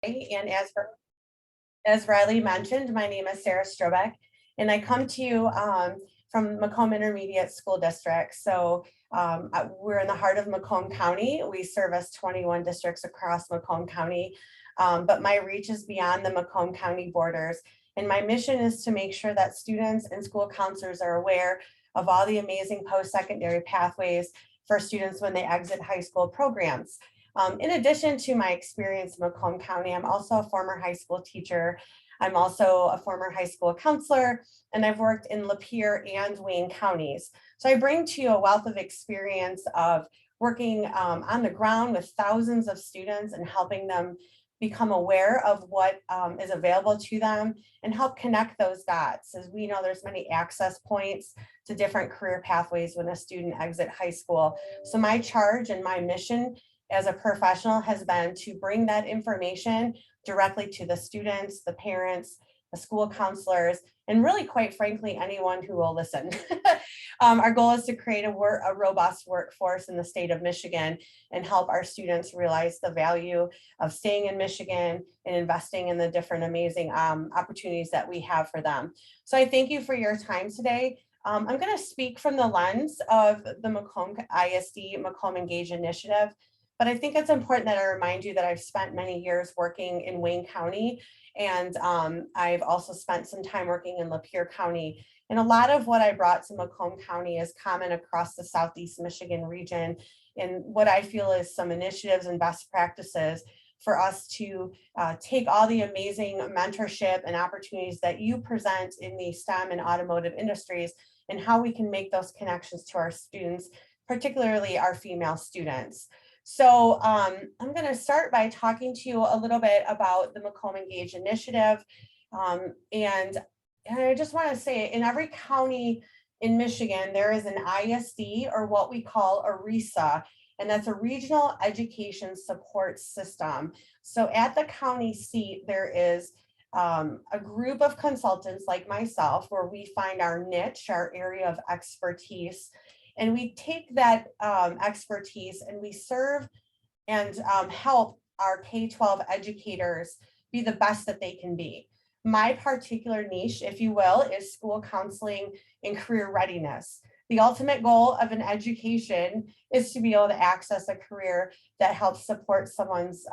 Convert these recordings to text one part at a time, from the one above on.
And as Riley mentioned, my name is Sarah Strohbeck, and I come to you from Macomb Intermediate School District. So we're in the heart of Macomb County. We service 21 districts across Macomb County, but my reach is beyond the Macomb County borders. And my mission is to make sure that students and school counselors are aware of all the amazing post-secondary pathways for students when they exit high school programs. In addition to my experience in Macomb County, I'm also a former high school teacher. I'm also a former high school counselor, and I've worked in Lapeer and Wayne counties. So I bring to you a wealth of experience of working on the ground with thousands of students and helping them become aware of what is available to them and help connect those dots. As we know, there's many access points to different career pathways when a student exits high school. So my charge and my mission as a professional has been to bring that information directly to the students, the parents, the school counselors, and really, quite frankly, anyone who will listen. Our goal is to create a robust workforce in the state of Michigan and help our students realize the value of staying in Michigan and investing in the different amazing opportunities that we have for them. So I thank you for your time today. I'm going to speak from the lens of the Macomb ISD Macomb Engage Initiative. But I think it's important that I remind you that I've spent many years working in Wayne County, and I've also spent some time working in Lapeer County. And a lot of what I brought to Macomb County is common across the Southeast Michigan region, and what I feel is some initiatives and best practices for us to take all the amazing mentorship and opportunities that you present in the STEM and automotive industries and how we can make those connections to our students, particularly our female students. So I'm going to start by talking to you a little bit about the Macomb Engage Initiative. And I just want to say in every county in Michigan, there is an ISD, or what we call a RESA, and that's a Regional Education Support System. So at the county seat, there is a group of consultants like myself where we find our niche, our area of expertise. And we take that expertise and we serve and help our K-12 educators be the best that they can be. My particular niche, if you will, is school counseling and career readiness. The ultimate goal of an education is to be able to access a career that helps support someone's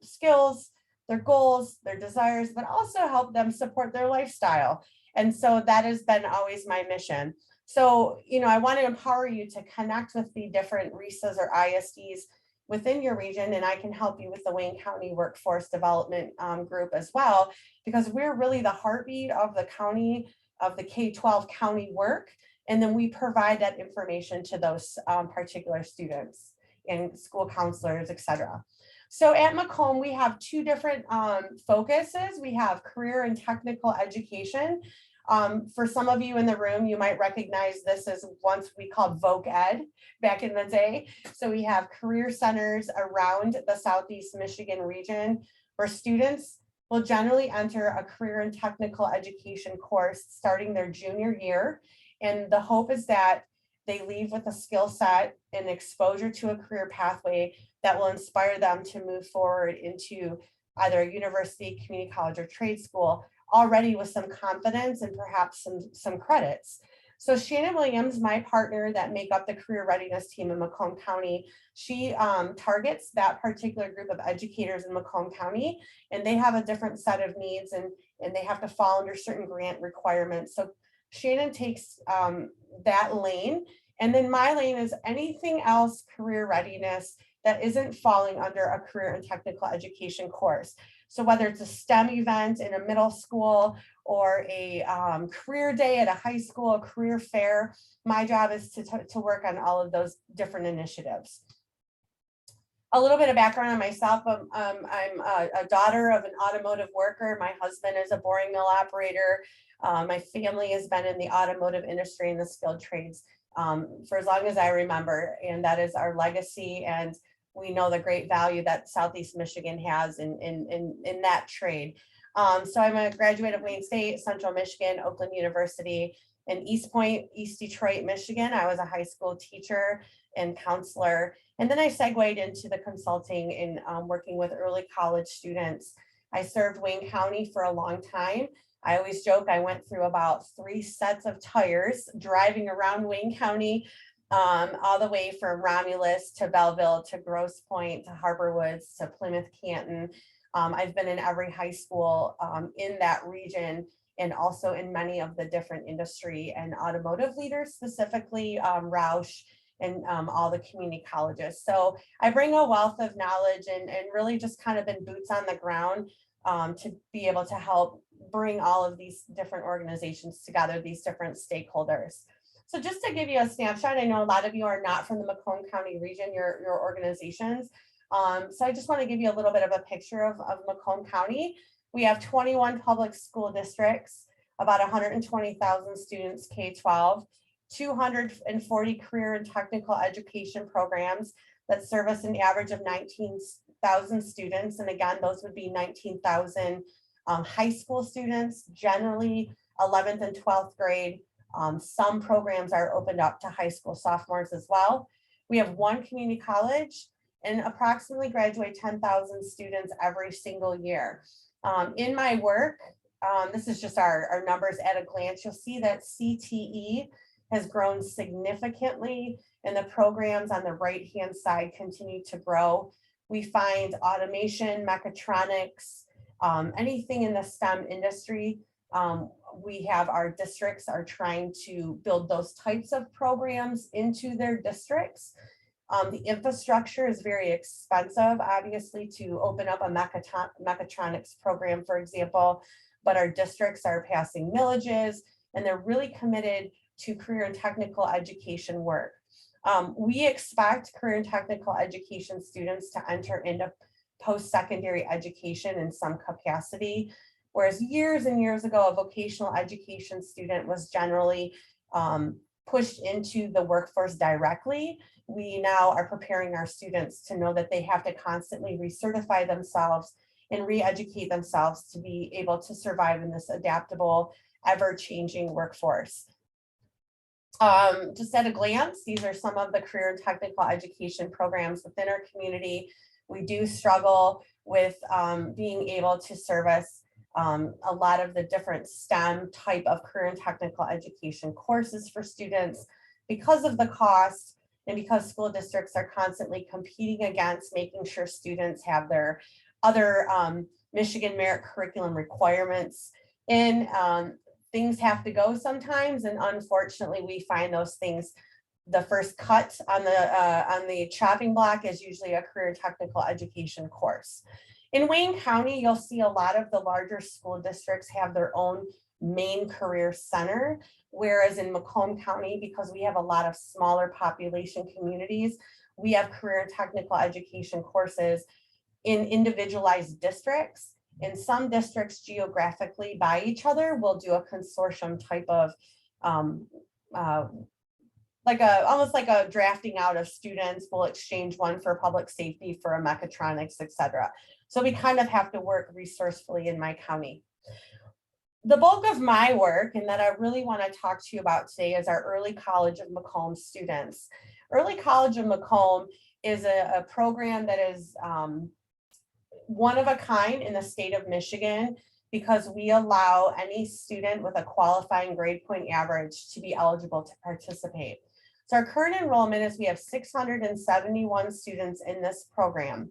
skills, their goals, their desires, but also help them support their lifestyle. And so that has been always my mission. So, I want to empower you to connect with the different RESAs or ISDs within your region, and I can help you with the Wayne County Workforce Development Group as well, because we're really the heartbeat of the county, of the K-12 county work, and then we provide that information to those particular students and school counselors, etc. So at Macomb, we have two different focuses. We have career and technical education. For some of you in the room, you might recognize this as once we called Voc Ed back in the day. So we have career centers around the Southeast Michigan region where students will generally enter a career and technical education course starting their junior year. And the hope is that they leave with a skill set and exposure to a career pathway that will inspire them to move forward into either a university, community college, or trade school already with some confidence and perhaps some credits. So Shannon Williams, my partner that make up the career readiness team in Macomb County, she targets that particular group of educators in Macomb County, and they have a different set of needs and they have to fall under certain grant requirements. So Shannon takes that lane, and then my lane is anything else career readiness that isn't falling under a career and technical education course. So whether it's a STEM event in a middle school or a career day at a high school, a career fair, my job is to work on all of those different initiatives. A little bit of background on myself. I'm a daughter of an automotive worker. My husband is a boring mill operator. My family has been in the automotive industry and the skilled trades for as long as I remember, and that is our legacy. And we know the great value that Southeast Michigan has in that trade. So I'm a graduate of Wayne State, Central Michigan, Oakland University, and East Point, East Detroit, Michigan. I was a high school teacher and counselor. And then I segued into the consulting and working with early college students. I served Wayne County for a long time. I always joke I went through about 3 sets of tires driving around Wayne County, all the way from Romulus to Belleville to Grosse Pointe to Harbor Woods to Plymouth Canton. I've been in every high school in that region, and also in many of the different industry and automotive leaders, specifically Roush and all the community colleges. So I bring a wealth of knowledge and really just kind of been boots on the ground to be able to help bring all of these different organizations together, these different stakeholders. So just to give you a snapshot, I know a lot of you are not from the Macomb County region, your organizations. So I just want to give you a little bit of a picture of Macomb County. We have 21 public school districts, about 120,000 students K-12, 240 career and technical education programs that service an average of 19,000 students. And again, those would be 19,000 high school students, generally 11th and 12th grade. Some programs are opened up to high school sophomores as well. We have one community college and approximately graduate 10,000 students every single year. In my work, this is just our numbers at a glance. You'll see that CTE has grown significantly, and the programs on the right-hand side continue to grow. We find automation, mechatronics, anything in the STEM industry. We have our districts are trying to build those types of programs into their districts. The infrastructure is very expensive, obviously, to open up a mechatronics program, for example, but our districts are passing millages, and they're really committed to career and technical education work. We expect career and technical education students to enter into post-secondary education in some capacity, whereas years and years ago, a vocational education student was generally pushed into the workforce directly. We now are preparing our students to know that they have to constantly recertify themselves and re-educate themselves to be able to survive in this adaptable, ever-changing workforce. Just at a glance, these are some of the career and technical education programs within our community. We do struggle with being able to service a lot of the different STEM type of career and technical education courses for students because of the cost, and because school districts are constantly competing against making sure students have their other Michigan merit curriculum requirements. And things have to go sometimes, and unfortunately we find those things, the first cut on the chopping block is usually a career technical education course. In Wayne County, you'll see a lot of the larger school districts have their own main career center, whereas in Macomb County, because we have a lot of smaller population communities, we have career and technical education courses in individualized districts. And some districts geographically by each other will do a consortium type of almost like a drafting out of students. We'll exchange one for public safety, for a mechatronics, etc. So we kind of have to work resourcefully in my county. The bulk of my work, and that I really want to talk to you about today, is our Early College of Macomb students. Early College of Macomb is a program that is one of a kind in the state of Michigan, because we allow any student with a qualifying grade point average to be eligible to participate. So our current enrollment is we have 671 students in this program.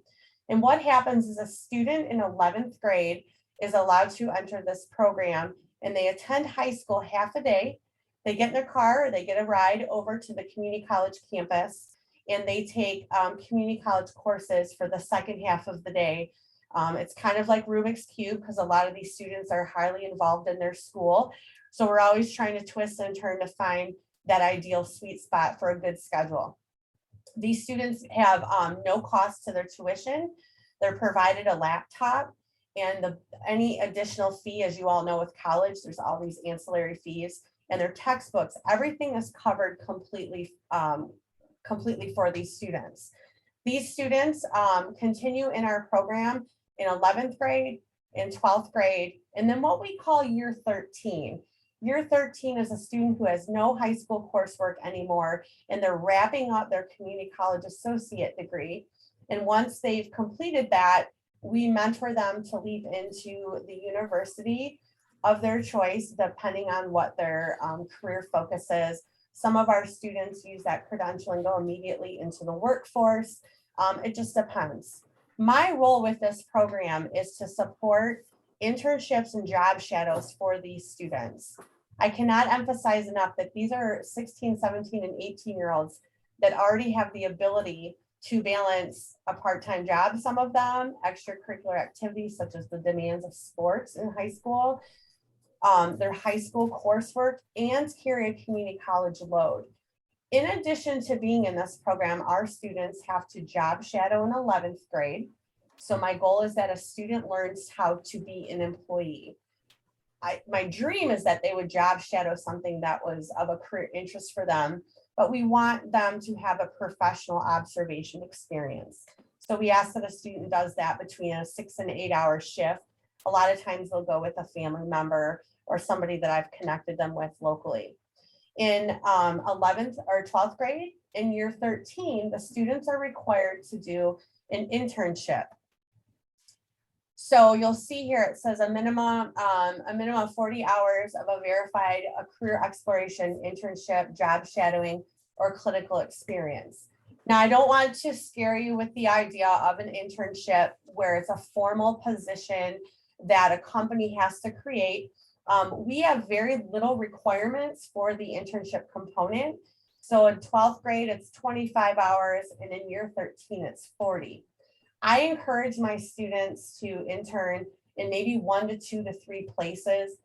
And what happens is a student in 11th grade is allowed to enter this program, and they attend high school half a day. They get in their car, or they get a ride over to the community college campus, and they take community college courses for the second half of the day. It's kind of like Rubik's Cube, because a lot of these students are highly involved in their school. So we're always trying to twist and turn to find that ideal sweet spot for a good schedule. These students have no cost to their tuition. They're provided a laptop, and any additional fee, as you all know with college, there's all these ancillary fees, and their textbooks, everything is covered completely for these students. These students continue in our program in 11th grade, in 12th grade, and then what we call year 13. Year 13 is a student who has no high school coursework anymore, and they're wrapping up their community college associate degree. And once they've completed that, We mentor them to leap into the university of their choice, depending on what their career focus is. Some of our students use that credential and go immediately into the workforce. It just depends. My role with this program is to support internships and job shadows for these students. I cannot emphasize enough that these are 16, 17, and 18-year-olds that already have the ability to balance a part-time job, some of them, extracurricular activities such as the demands of sports in high school, their high school coursework, and carry a community college load. In addition to being in this program, our students have to job shadow in 11th grade. So my goal is that a student learns how to be an employee. My dream is that they would job shadow something that was of a career interest for them, but we want them to have a professional observation experience. So we ask that a student does that between a 6 and 8 hour shift. A lot of times they'll go with a family member or somebody that I've connected them with locally. In 11th or 12th grade, in year 13, the students are required to do an internship. So you'll see here, it says a minimum of 40 hours of a verified career exploration, internship, job shadowing, or clinical experience. Now, I don't want to scare you with the idea of an internship where it's a formal position that a company has to create. We have very little requirements for the internship component. So in 12th grade, it's 25 hours, and in year 13, it's 40. I encourage my students to intern in maybe 1 to 2 to 3 places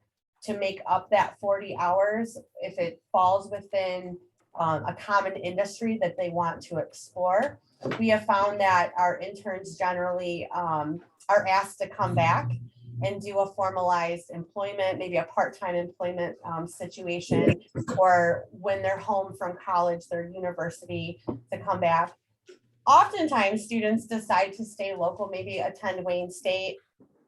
to make up that 40 hours if it falls within a common industry that they want to explore. We have found that our interns generally are asked to come back and do a formalized employment, maybe a part-time employment situation, or when they're home from college, their university, to come back. Oftentimes, students decide to stay local, maybe attend Wayne State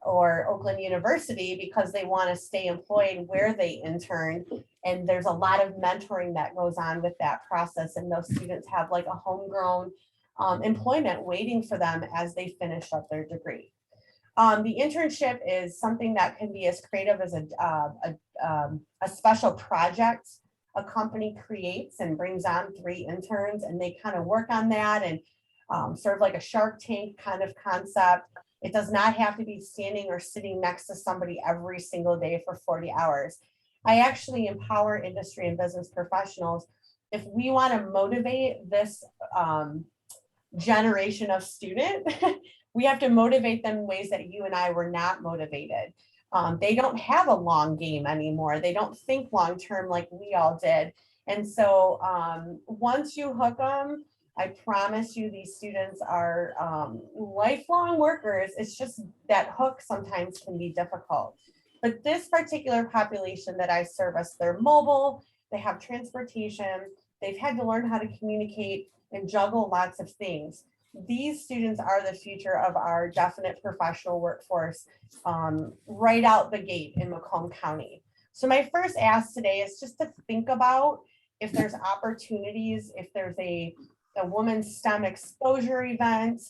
or Oakland University because they want to stay employed where they interned. And there's a lot of mentoring that goes on with that process. And those students have like a homegrown employment waiting for them as they finish up their degree. The internship is something that can be as creative as a special project a company creates and brings on 3 interns, and they kind of work on that and sort of like a Shark Tank kind of concept. It does not have to be standing or sitting next to somebody every single day for 40 hours. I actually empower industry and business professionals. If we want to motivate this generation of student, we have to motivate them in ways that you and I were not motivated. They don't have a long game anymore. They don't think long term like we all did. And so once you hook them, I promise you these students are lifelong workers. It's just that hook sometimes can be difficult. But this particular population that I service, they're mobile, they have transportation, they've had to learn how to communicate and juggle lots of things. These students are the future of our definite professional workforce right out the gate in Macomb County. So my first ask today is just to think about if there's opportunities, if there's a women's STEM exposure event,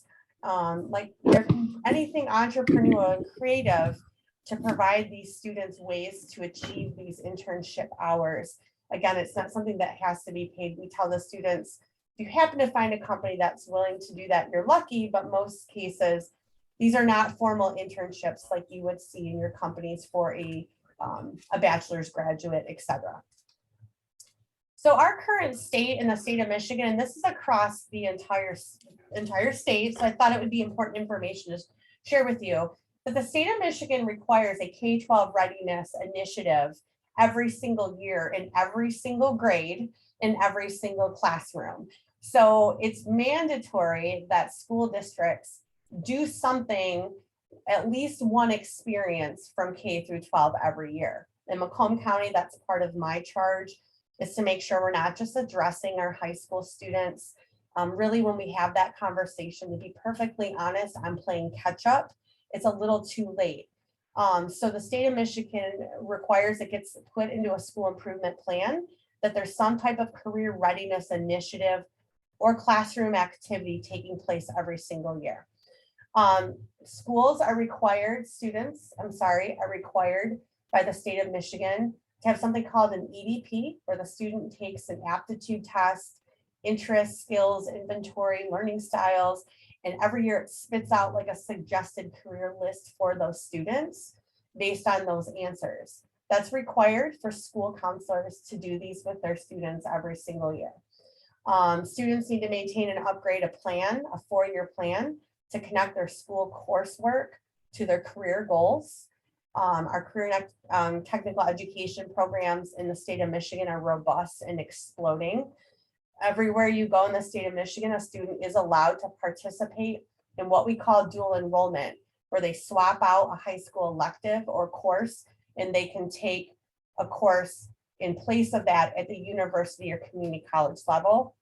like anything entrepreneurial and creative to provide these students ways to achieve these internship hours. Again, it's not something that has to be paid. We tell the students, if you happen to find a company that's willing to do that, you're lucky, but most cases, these are not formal internships like you would see in your companies for a bachelor's graduate, et cetera. So our current state in the state of Michigan, and this is across the entire state, so I thought it would be important information to share with you, that the state of Michigan requires a K-12 readiness initiative every single year in every single grade in every single classroom. So it's mandatory that school districts do something, at least one experience from K through 12 every year. In Macomb County, that's part of my charge, is to make sure we're not just addressing our high school students. Really, when we have that conversation, to be perfectly honest, I'm playing catch up. It's a little too late. So the state of Michigan requires it gets put into a school improvement plan, that there's some type of career readiness initiative or classroom activity taking place every single year. schools are required, are required by the state of Michigan to have something called an EDP, where the student takes an aptitude test, interest, skills, inventory, learning styles, and every year it spits out like a suggested career list for those students based on those answers. That's required for school counselors to do these with their students every single year. Students need to maintain and upgrade a plan, a 4-year plan, to connect their school coursework to their career goals. Our career technical education programs in the state of Michigan are robust and exploding. Everywhere you go in the state of Michigan, a student is allowed to participate in what we call dual enrollment, where they swap out a high school elective or course, and they can take a course in place of that at the university or community college level.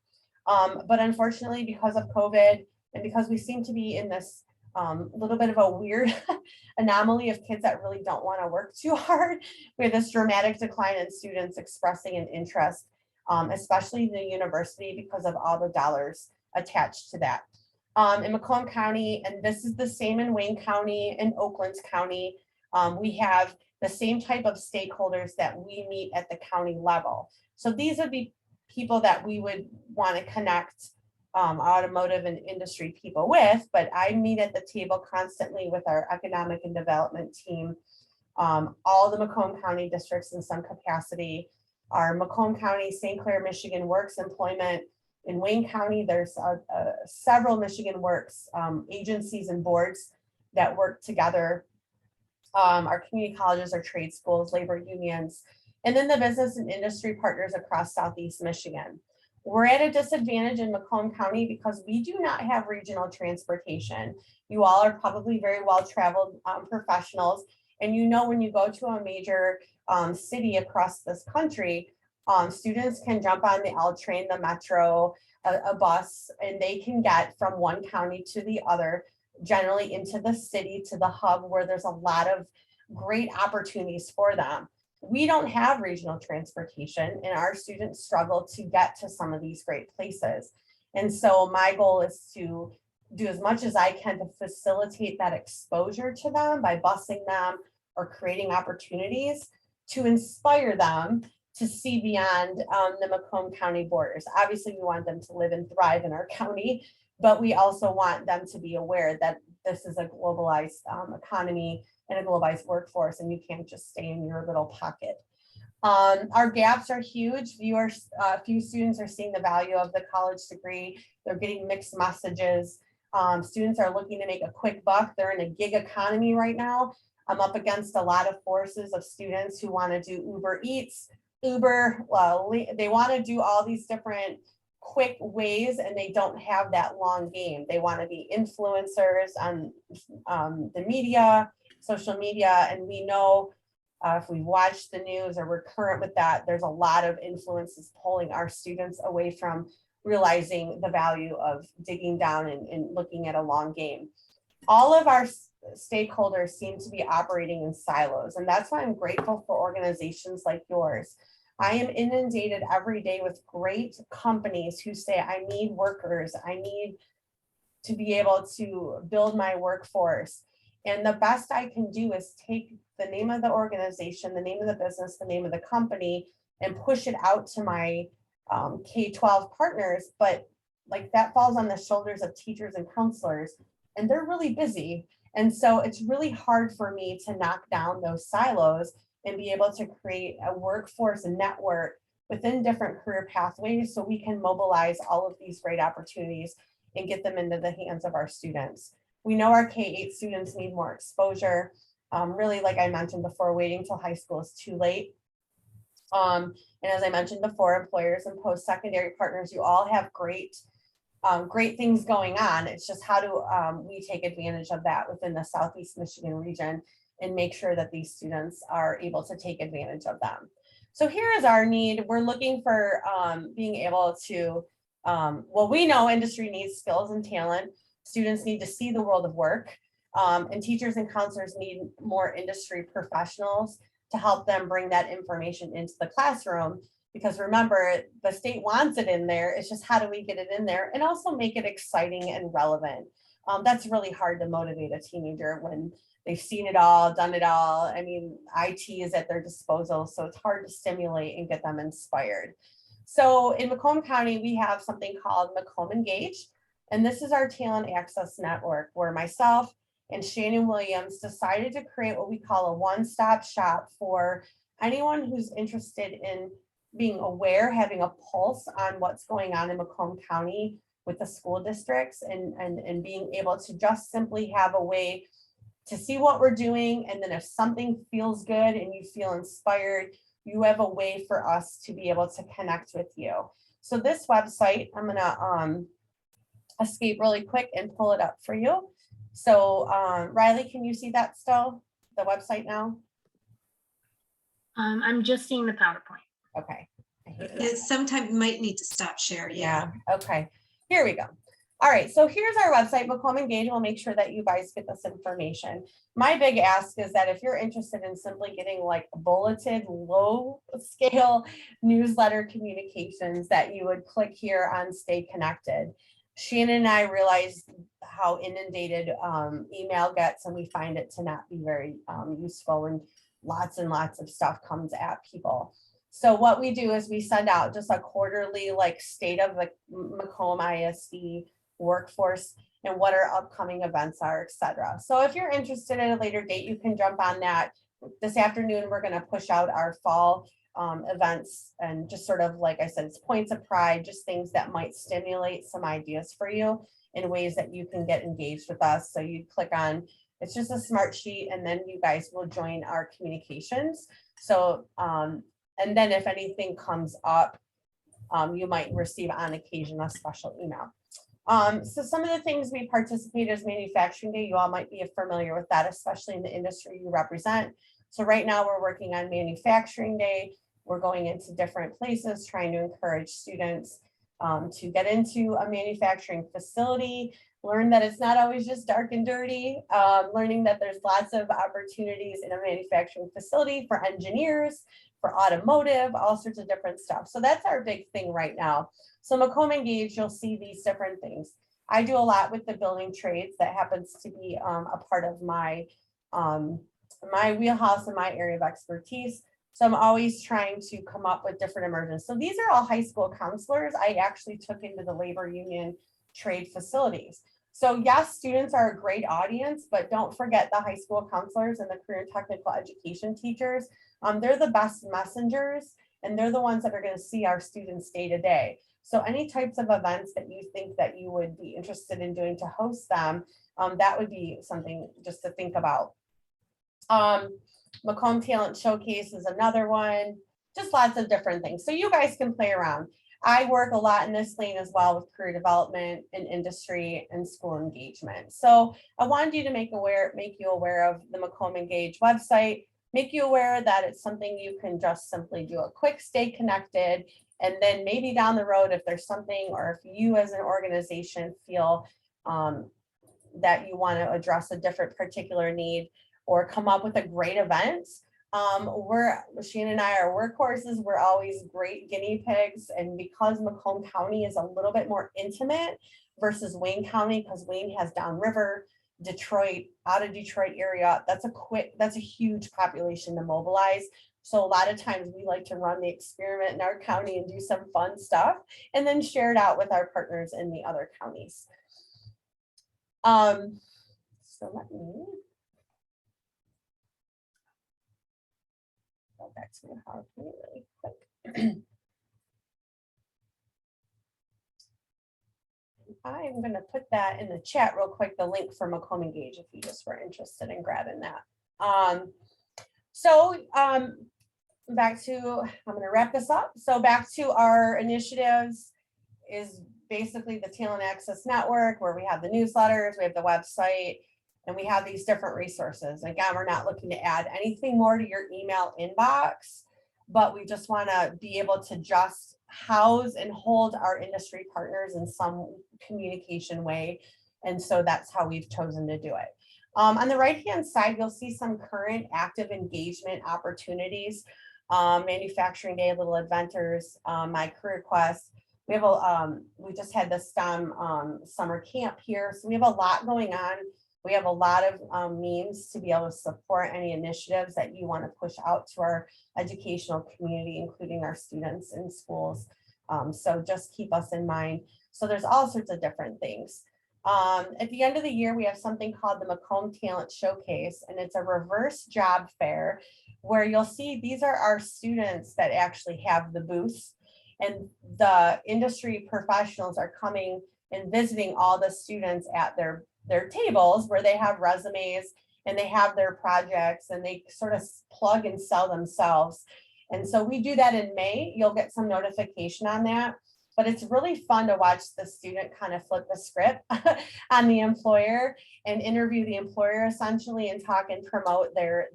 But unfortunately, because of COVID, and because we seem to be in this little bit of a weird anomaly of kids that really don't want to work too hard, we have this dramatic decline in students expressing an interest, especially in the university, because of all the dollars attached to that. In Macomb County, and this is the same in Wayne County and Oakland County, we have the same type of stakeholders that we meet at the county level. So these would be people that we would want to connect automotive and industry people with, but I meet at the table constantly with our economic and development team, all the Macomb County districts in some capacity, our Macomb County, St. Clair, Michigan Works Employment. In Wayne County, there's several Michigan Works agencies and boards that work together. Our community colleges, our trade schools, labor unions, and then the business and industry partners across Southeast Michigan. We're at a disadvantage in Macomb County because we do not have regional transportation. You all are probably very well-traveled professionals, and you know when you go to a major city across this country, students can jump on the L train, the metro, a bus, and they can get from one county to the other, generally into the city, to the hub, where there's a lot of great opportunities for them. We don't have regional transportation, and our students struggle to get to some of these great places. And so my goal is to do as much as I can to facilitate that exposure to them by busing them or creating opportunities to inspire them to see beyond the Macomb County borders. Obviously, we want them to live and thrive in our county, but we also want them to be aware that this is a globalized economy and a globalized workforce, and you can't just stay in your little pocket. Our gaps are huge. Few students are seeing the value of the college degree. They're getting mixed messages. Students are looking to make a quick buck. They're in a gig economy right now. I'm up against a lot of forces of students who want to do Uber Eats, they want to do all these different quick ways, and they don't have that long game. They want to be influencers on the media, social media, and we know if we watch the news or we're current with that, there's a lot of influences pulling our students away from realizing the value of digging down and looking at a long game. All of our stakeholders seem to be operating in silos, and that's why I'm grateful for organizations like yours. I am inundated every day with great companies who say, I need workers, I need to be able to build my workforce. And the best I can do is take the name of the organization, the name of the business, the name of the company, and push it out to my K-12 partners. But like that falls on the shoulders of teachers and counselors, and they're really busy. And so it's really hard for me to knock down those silos and be able to create a workforce network within different career pathways so we can mobilize all of these great opportunities and get them into the hands of our students. We know our K-8 students need more exposure. Really, like I mentioned before, waiting till high school is too late. And as I mentioned before, employers and post-secondary partners, you all have great things going on. It's just how do we take advantage of that within the Southeast Michigan region and make sure that these students are able to take advantage of them. So here is our need. We're looking for being able to, well, we know industry needs skills and talent. Students need to see the world of work, and teachers and counselors need more industry professionals to help them bring that information into the classroom. Because remember, the state wants it in there. It's just how do we get it in there and also make it exciting and relevant. That's really hard to motivate a teenager when they've seen it all, done it all. I mean, IT is at their disposal, so it's hard to stimulate and get them inspired. So in Macomb County, we have something called Macomb Engage, and this is our talent access network where myself and Shannon Williams decided to create what we call a one-stop shop for anyone who's interested in being aware, having a pulse on what's going on in Macomb County with the school districts, and being able to just simply have a way to see what we're doing. And then if something feels good and you feel inspired, you have a way for us to be able to connect with you. So this website, I'm gonna escape really quick and pull it up for you. So Riley, can you see that still, the website now? I'm just seeing the PowerPoint. Okay. Sometimes you might need to stop share. Yeah. Okay. Here we go. All right. So here's our website, Macomb Engage. We'll make sure that you guys get this information. My big ask is that if you're interested in simply getting like bulleted, low scale newsletter communications, that you would click here on Stay Connected. Shannon and I realized how inundated email gets, and we find it to not be very useful, and lots of stuff comes at people. So what we do is we send out just a quarterly like state of the Macomb ISD workforce and what our upcoming events are, etc. So if you're interested at a later date, you can jump on that. This afternoon, we're going to push out our fall events, and just sort of, like I said, it's points of pride, just things that might stimulate some ideas for you in ways that you can get engaged with us. So you click on, it's just a smart sheet, and then you guys will join our communications. So, and then if anything comes up, you might receive on occasion a special email. So some of the things we participate as Manufacturing Day, you all might be familiar with that, especially in the industry you represent. So right now we're working on Manufacturing Day. We're going into different places, trying to encourage students to get into a manufacturing facility, learn that it's not always just dark and dirty, learning that there's lots of opportunities in a manufacturing facility for engineers, for automotive, all sorts of different stuff. So that's our big thing right now. So Macomb Engage, you'll see these different things. I do a lot with the building trades. That happens to be a part of my my wheelhouse and my area of expertise. So I'm always trying to come up with different emergents. So these are all high school counselors I actually took into the labor union trade facilities. So yes, students are a great audience, but don't forget the high school counselors and the career and technical education teachers. They're the best messengers, and they're the ones that are going to see our students day to day. So any types of events that you think that you would be interested in doing to host them, that would be something just to think about. Macomb Talent Showcase is another one, just lots of different things. So you guys can play around. I work a lot in this lane as well with career development and industry and school engagement. So I wanted you to make you aware of the Macomb Engage website, make you aware that it's something you can just simply do a quick stay connected. And then maybe down the road, if there's something, or if you as an organization feel that you want to address a different particular need or come up with a great event, Shannon and I are workhorses. We're always great guinea pigs. And because Macomb County is a little bit more intimate versus Wayne County, because Wayne has downriver, Detroit, out of Detroit area, that's a huge population to mobilize. So a lot of times we like to run the experiment in our county and do some fun stuff and then share it out with our partners in the other counties. So let me go back to my PowerPoint really quick. I'm going to put that in the chat real quick, the link for Macomb Engage, if you just were interested in grabbing that. Back to, I'm going to wrap this up. So back to our initiatives is basically the Talent Access Network, where we have the newsletters, we have the website, and we have these different resources. Again, we're not looking to add anything more to your email inbox, but we just want to be able to just house and hold our industry partners in some communication way. And so that's how we've chosen to do it. On the right-hand side, you'll see some current active engagement opportunities. Manufacturing Day, Little Inventors, My Career Quest. We have we just had the STEM summer camp here. So we have a lot going on. We have a lot of means to be able to support any initiatives that you want to push out to our educational community, including our students in schools. So just keep us in mind. So there's all sorts of different things. At the end of the year, we have something called the Macomb Talent Showcase, and it's a reverse job fair where you'll see these are our students that actually have the booths, and the industry professionals are coming and visiting all the students at their tables where they have resumes and they have their projects and they sort of plug and sell themselves. And so we do that in May. You'll get some notification on that. But it's really fun to watch the student kind of flip the script on the employer and interview the employer essentially and talk and promote their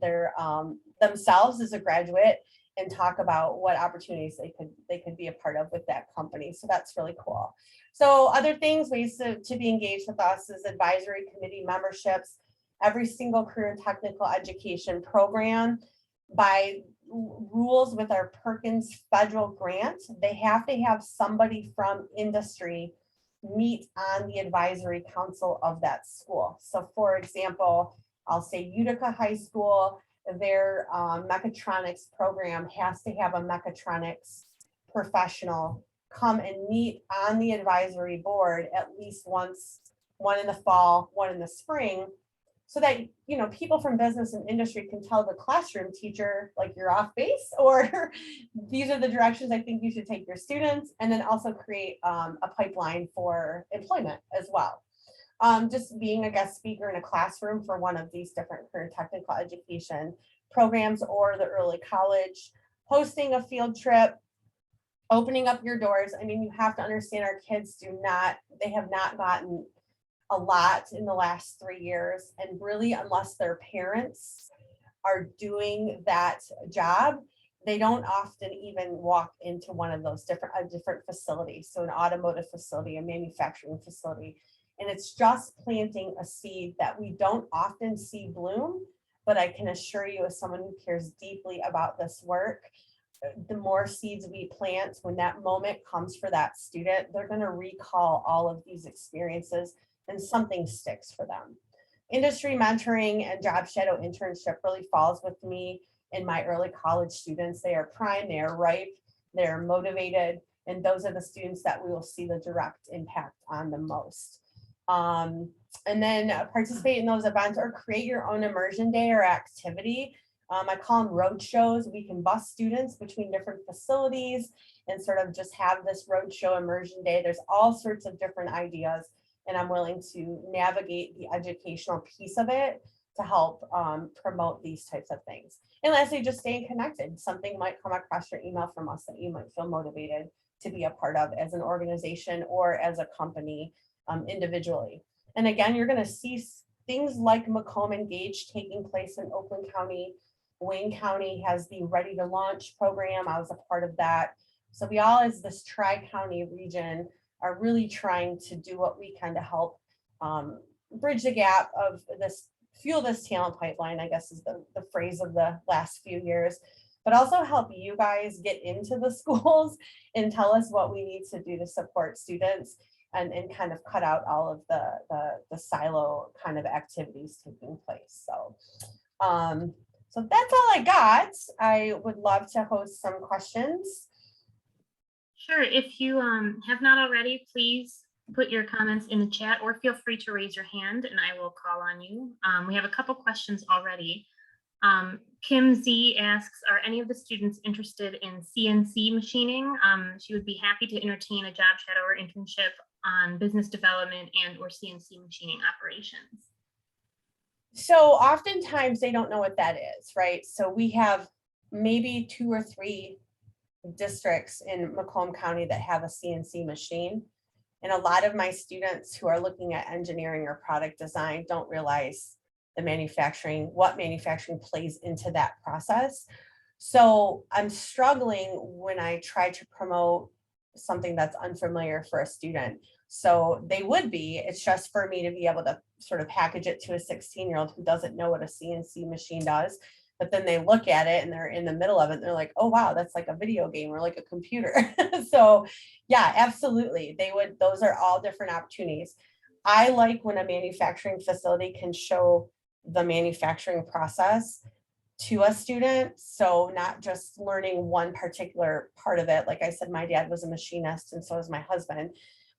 themselves as a graduate and talk about what opportunities they could be a part of with that company. So that's really cool. So other things, ways to be engaged with us is advisory committee memberships. Every single career and technical education program, by rules with our Perkins federal grant, they have to have somebody from industry meet on the advisory council of that school. So for example, I'll say Utica High School, their mechatronics program has to have a mechatronics professional come and meet on the advisory board at least once, one in the fall, one in the spring, so that, you know, people from business and industry can tell the classroom teacher, like, you're off base, or these are the directions I think you should take your students, and then also create a pipeline for employment as well. Just being a guest speaker in a classroom for one of these different career technical education programs or the early college, hosting a field trip, opening up your doors. I mean, you have to understand our kids they have not gotten a lot in the last 3 years, and really, unless their parents are doing that job, they don't often even walk into one of those different facilities. So an automotive facility, a manufacturing facility, and it's just planting a seed that we don't often see bloom. But I can assure you, as someone who cares deeply about this work, the more seeds we plant, when that moment comes for that student, they're going to recall all of these experiences and something sticks for them. Industry mentoring and job shadow internship really falls with me and my early college students. They are prime, they are ripe, they're motivated, and those are the students that we will see the direct impact on the most. And then participate in those events or create your own immersion day or activity. I call them road shows. We can bus students between different facilities and sort of just have this road show immersion day. There's all sorts of different ideas, and I'm willing to navigate the educational piece of it to help promote these types of things. And lastly, just staying connected. Something might come across your email from us that you might feel motivated to be a part of as an organization or as a company individually. And again, you're going to see things like Macomb Engage taking place in Oakland County. Wayne County has the Ready to Launch program. I was a part of that. So we all, as this tri-county region, are really trying to do what we can to help bridge the gap of this, fuel this talent pipeline, I guess is the phrase of the last few years, but also help you guys get into the schools and tell us what we need to do to support students and kind of cut out all of the silo kind of activities taking place. So, so that's all I got. I would love to host some questions. Sure. If you have not already, please put your comments in the chat or feel free to raise your hand and I will call on you. We have a couple questions already. Kim Z asks, are any of the students interested in CNC machining? She would be happy to entertain a job shadow or internship on business development and or CNC machining operations. So oftentimes they don't know what that is, right? So we have maybe 2 or 3 districts in Macomb County that have a CNC machine. And a lot of my students who are looking at engineering or product design don't realize the what manufacturing plays into that process. So I'm struggling when I try to promote something that's unfamiliar for a student. So they would be, it's just for me to be able to sort of package it to a 16-year-old who doesn't know what a CNC machine does. but then they look at it and they're in the middle of it and they're like, oh wow, that's like a video game or like a computer. So yeah, absolutely, those are all different opportunities. I like when a manufacturing facility can show the manufacturing process to a student. So not just learning one particular part of it. Like I said, my dad was a machinist and so is my husband,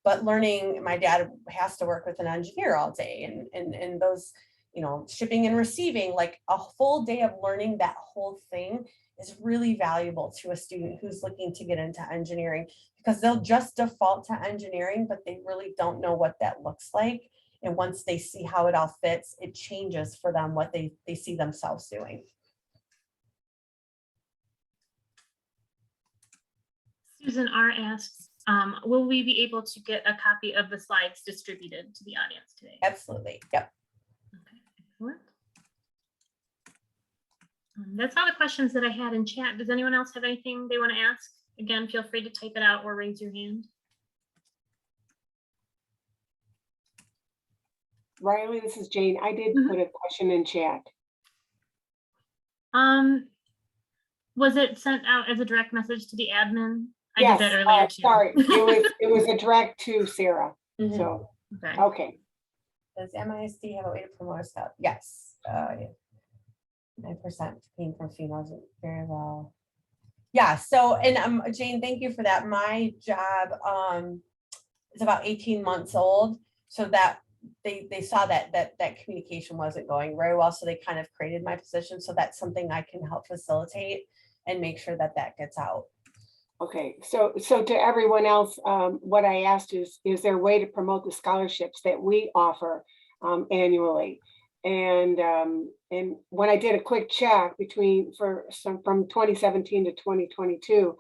but learning, my dad has to work with an engineer all day and those, you know, shipping and receiving, like a full day of learning that whole thing is really valuable to a student who's looking to get into engineering, because they'll just default to engineering, but they really don't know what that looks like. And once they see how it all fits, it changes for them what they see themselves doing. Susan R. asks, will we be able to get a copy of the slides distributed to the audience today? Absolutely. Yep. Okay, excellent. That's all the questions that I had in chat. Does anyone else have anything they want to ask? Again, feel free to type it out or raise your hand. Riley, this is Jane. I did put a question in chat. Was it sent out as a direct message to the admin? I Yes, did that earlier too. sorry, it was a direct to Sarah. So okay. Does MISD have a way to promote a scout? Yes. 9% came from females very well. Yeah. So, and Jane, thank you for that. My job is about 18 months old, so that they saw that communication wasn't going very well, so they kind of created my position. So that's something I can help facilitate and make sure that gets out. Okay, so to everyone else, what I asked is there a way to promote the scholarships that we offer annually? And when I did a quick check from 2017 to 2022,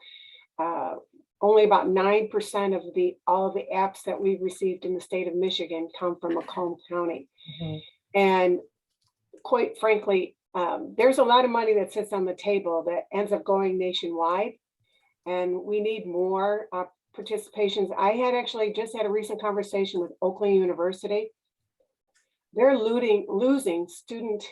only about 9% of all of the apps that we've received in the state of Michigan come from Macomb County. And quite frankly, there's a lot of money that sits on the table that ends up going nationwide. And we need more participations. I had actually just had a recent conversation with Oakland University. They're losing students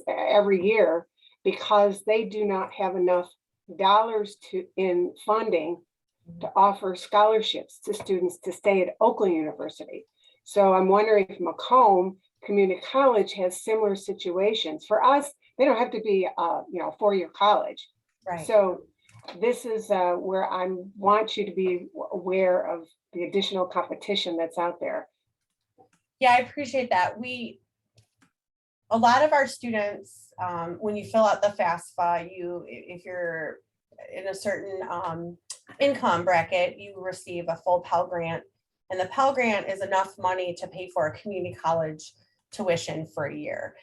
every year because they do not have enough dollars in funding to offer scholarships to students to stay at Oakland University. So I'm wondering if Macomb Community College has similar situations. For us, they don't have to be a four-year college. Right. So this is where I want you to be aware of the additional competition that's out there. Yeah, I appreciate that. A lot of our students, when you fill out the FAFSA, if you're in a certain income bracket, you receive a full Pell Grant. And the Pell Grant is enough money to pay for a community college tuition for a year.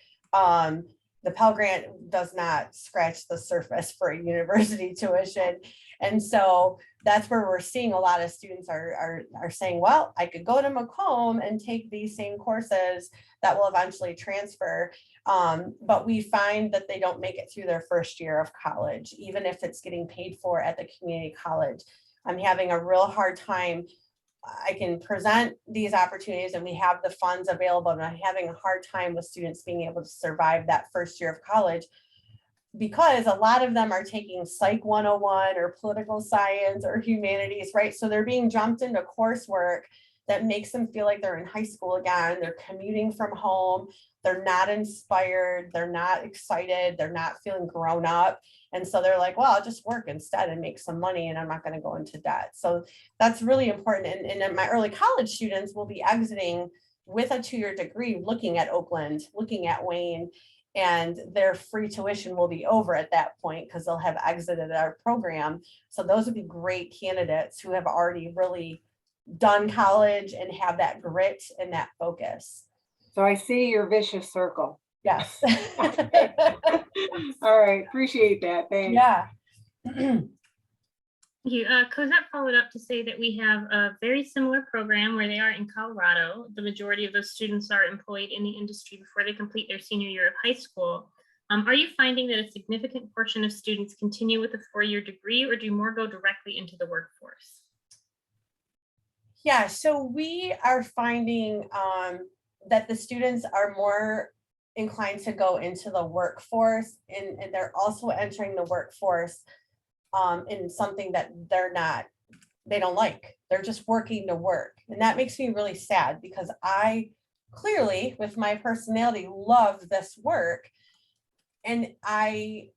The Pell Grant does not scratch the surface for a university tuition. And so that's where we're seeing a lot of students are saying, well, I could go to Macomb and take these same courses that will eventually transfer. But we find that they don't make it through their first year of college, even if it's getting paid for at the community college. I'm having a real hard time. I can present these opportunities and we have the funds available, and I'm having a hard time with students being able to survive that first year of college, because a lot of them are taking Psych 101 or political science or humanities, right? So they're being jumped into coursework that makes them feel like they're in high school again. They're commuting from home. They're not inspired. They're not excited. They're not feeling grown up. And so they're like, well, I'll just work instead and make some money and I'm not going to go into debt. So that's really important. And my early college students will be exiting with a 2-year degree, looking at Oakland, looking at Wayne, and their free tuition will be over at that point because they'll have exited our program. So those would be great candidates who have already really done college and have that grit and that focus. So I see your vicious circle. Yes. All right, appreciate that. Thanks. Yeah. Thank you. Cosette followed up to say that we have a very similar program where they are in Colorado. The majority of those students are employed in the industry before they complete their senior year of high school. Are you finding that a significant portion of students continue with a 4-year degree, or do more go directly into the workforce? Yeah, so we are finding that the students are more inclined to go into the workforce, and they're also entering the workforce in something that they don't like. They're just working to work. And that makes me really sad, because I clearly, with my personality, love this work. And I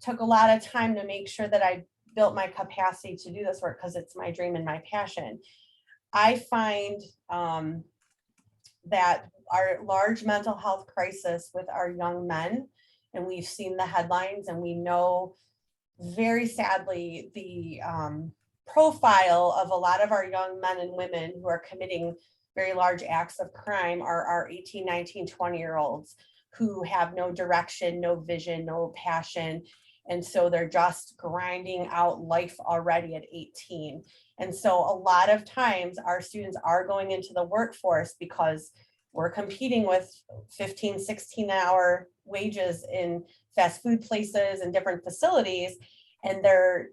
took a lot of time to make sure that I built my capacity to do this work, because it's my dream and my passion. I find that our large mental health crisis with our young men, and we've seen the headlines, and we know very sadly the profile of a lot of our young men and women who are committing very large acts of crime are our 18, 19, 20-year-olds who have no direction, no vision, no passion. And so they're just grinding out life already at 18. And so a lot of times our students are going into the workforce because we're competing with 15, 16-hour wages in fast food places and different facilities, and they're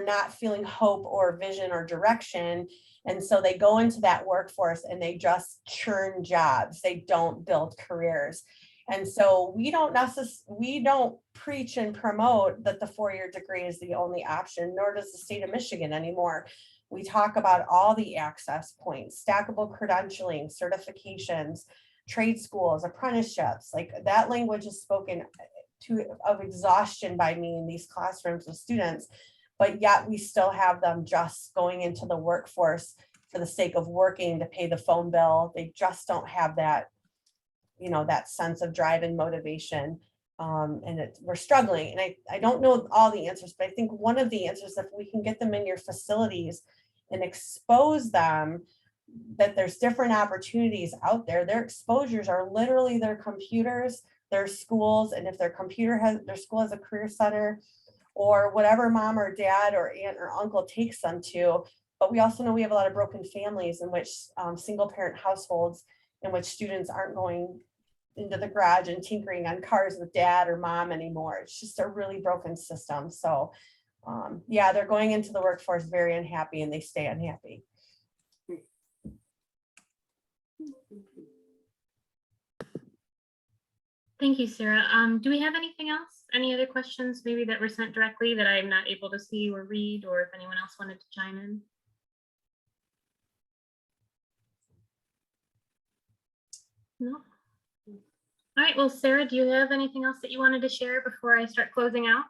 not feeling hope or vision or direction. And so they go into that workforce and they just churn jobs. They don't build careers. And so we don't preach and promote that the 4-year degree is the only option, nor does the state of Michigan anymore. We talk about all the access points, stackable credentialing, certifications, trade schools, apprenticeships. Like, that language is spoken of exhaustion by me in these classrooms with students, but yet we still have them just going into the workforce for the sake of working to pay the phone bill. They just don't have that, that sense of drive and motivation. And we're struggling. And I don't know all the answers, but I think one of the answers, if we can get them in your facilities and expose them that there's different opportunities out there. Their exposures are literally their computers, their schools, and if their school has a career center or whatever mom or dad or aunt or uncle takes them to. But we also know we have a lot of broken families in which single parent households in which students aren't going into the garage and tinkering on cars with dad or mom anymore. It's just a really broken system. So yeah, they're going into the workforce very unhappy, and they stay unhappy. Thank you, Sarah. Do we have anything else? Any other questions maybe that were sent directly that I'm not able to see or read, or if anyone else wanted to chime in? No. All right, well, Sarah, do you have anything else that you wanted to share before I start closing out?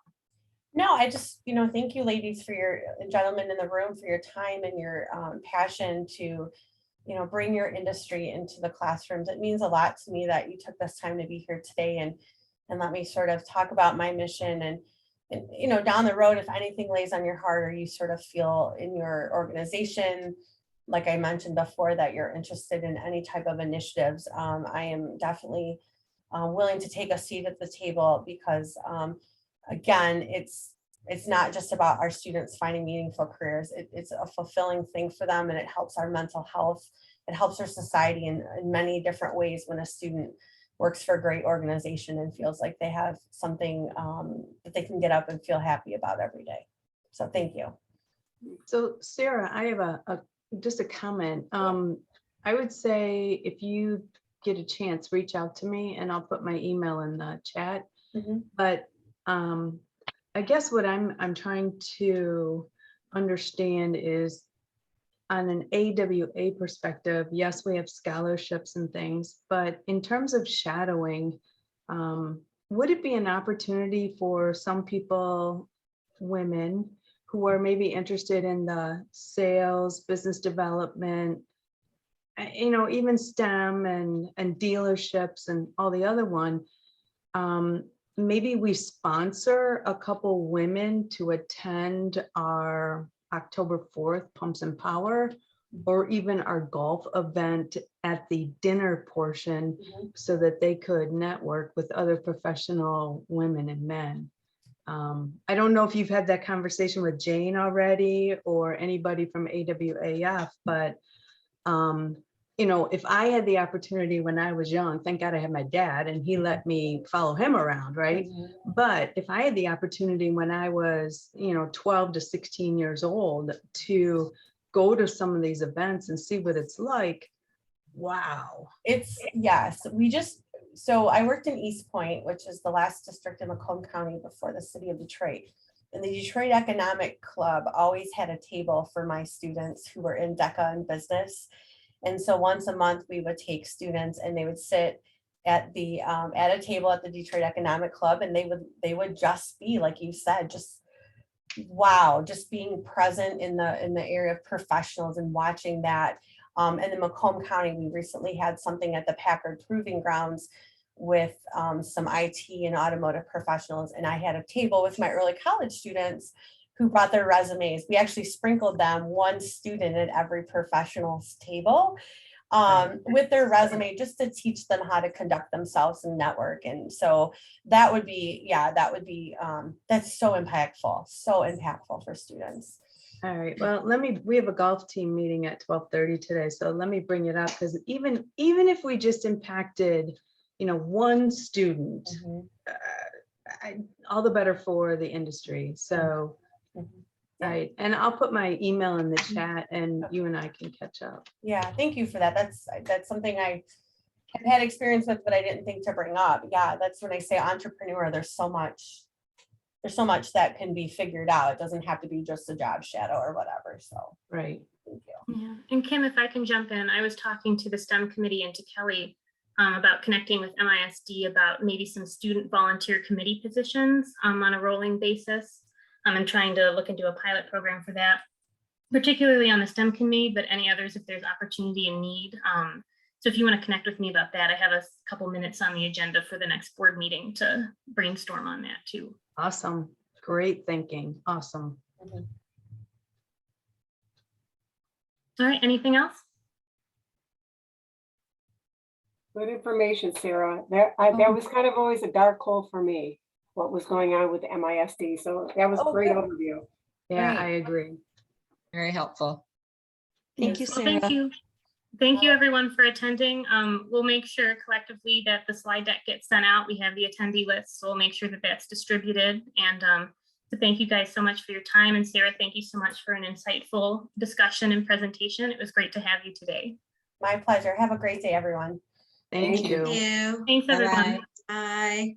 No, I just, thank you ladies for your, gentlemen in the room, for your time and your passion to, bring your industry into the classrooms. It means a lot to me that you took this time to be here today and let me sort of talk about my mission and down the road, if anything lays on your heart or you sort of feel in your organization, like I mentioned before, that you're interested in any type of initiatives, I am definitely willing to take a seat at the table, because again, it's not just about our students finding meaningful careers. It's a fulfilling thing for them, and it helps our mental health. It helps our society in many different ways when a student works for a great organization and feels like they have something that they can get up and feel happy about every day. So thank you. So Sarah, I have just a comment. I would say if you get a chance, reach out to me and I'll put my email in the chat. Mm-hmm. But I guess what I'm trying to understand is, on an AWA perspective, yes, we have scholarships and things, but in terms of shadowing, would it be an opportunity for some people, women, who are maybe interested in the sales, business development, even STEM and dealerships and all the other one, maybe we sponsor a couple women to attend our October 4th Pumps and Power, or even our golf event at the dinner portion, so that they could network with other professional women and men. I don't know if you've had that conversation with Jane already or anybody from AWAF, but if I had the opportunity when I was young, thank God I had my dad and he let me follow him around, right? Mm-hmm. But if I had the opportunity when I was, 12 to 16 years old to go to some of these events and see what it's like, wow. Yes, we just, so I worked in East Point, which is the last district in Macomb County before the city of Detroit. And the Detroit Economic Club always had a table for my students who were in DECA and business. And so once a month, we would take students and they would sit at the at a table at the Detroit Economic Club, and they would just be, like you said, just wow, just being present in the area of professionals and watching that. And in Macomb County, we recently had something at the Packard Proving Grounds with some IT and automotive professionals. And I had a table with my early college students who brought their resumes. We actually sprinkled them, one student at every professional's table with their resume, just to teach them how to conduct themselves and network. And so that would be, that's so impactful for students. All right, well, we have a golf team meeting at 12:30 today, so let me bring it up, because even if we just impacted, one student, all the better for the industry. So, right, and I'll put my email in the chat, and you and I can catch up. Yeah, thank you for that. That's something I have had experience with, but I didn't think to bring up. Yeah, that's when I say entrepreneur, there's so much that can be figured out. It doesn't have to be just a job shadow or whatever. So, right. Thank you. Yeah. And Kim, if I can jump in, I was talking to the STEM committee and to Kelly about connecting with MISD about maybe some student volunteer committee positions on a rolling basis. I'm trying to look into a pilot program for that, particularly on the STEM committee, but any others if there's opportunity and need. So if you want to connect with me about that, I have a couple minutes on the agenda for the next board meeting to brainstorm on that too. Awesome. Great thinking. Awesome. Mhm. All right, anything else? Good information, Sarah. That was kind of always a dark hole for me, what was going on with MISD. So that was a great good. overview. Yeah, Great. I agree. Very helpful. Thank you, Well, Sarah. thank you. Thank you everyone for attending. We'll make sure collectively that the slide deck gets sent out. We have the attendee list, so we'll make sure that that's distributed. And so thank you guys so much for your time. And Sarah, thank you so much for an insightful discussion and presentation. It was great to have you today. My pleasure. Have a great day, everyone. Thank Thank you. Thank you. Thanks, everyone. Bye-bye. Bye.